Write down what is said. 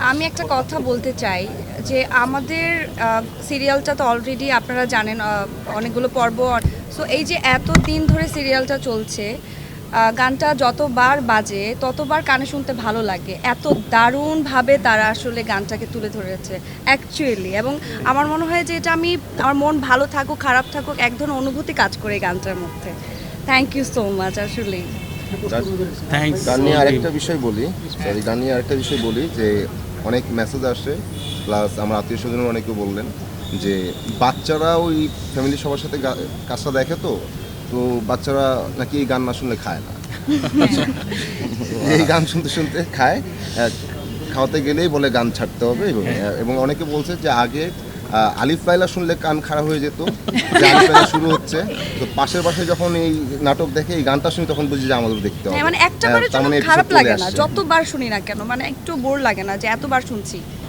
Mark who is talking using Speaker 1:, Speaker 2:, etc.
Speaker 1: আমি একটা কথা বলতে চাই যে আমাদের সিরিয়ালটা তো অলরেডি আপনারা জানেন, অনেকগুলো পর্ব। সো এই যে এত দিন ধরে সিরিয়ালটা চলছে, গানটা যতবার বাজে ততবার কানে শুনতে ভালো লাগে। এত দারুণভাবে তারা আসলে গানটাকে তুলে ধরেছে অ্যাকচুয়ালি। এবং আমার মনে হয় যে এটা আমার মন ভালো থাকুক খারাপ থাকুক, এক ধরনের অনুভূতি কাজ করে এই গানটার মধ্যে। থ্যাংক ইউ সো মাচ আসলেই।
Speaker 2: থ্যাঙ্কস।
Speaker 3: গান নিয়ে আরেকটা বিষয় বলি, গান নিয়ে আরেকটা বিষয় বলি যে অনেক মেসেজ আসে, প্লাস আমার আত্মীয় স্বজনও অনেকে বললেন যে বাচ্চারা ওই ফ্যামিলি সবার সাথে কাজটা দেখে, তো বাচ্চারা নাকি এই গান না শুনলে খায় না। এই গান শুনতে শুনতে খায়, খাওয়াতে গেলেই বলে গান ছাড়তে হবে। এবং অনেকে বলছে যে আগে আলিফ লায়লা শুনলে কান খারাপ হয়ে যেত, যে আলিফ লায়লা শুরু হচ্ছে, তো পাশের পাশে যখন এই নাটক দেখে এই গানটা শুনি তখন বুঝি যে আমাদের দেখতে হবে।
Speaker 1: মানে একটা বারের
Speaker 3: তার
Speaker 1: জন্য
Speaker 3: মানে
Speaker 1: খারাপ
Speaker 3: episode চলে
Speaker 1: লাগে না,
Speaker 3: আসছে।
Speaker 1: যতবার শুনি না কেন, মানে একটু বোর লাগে না যে এতবার শুনছি।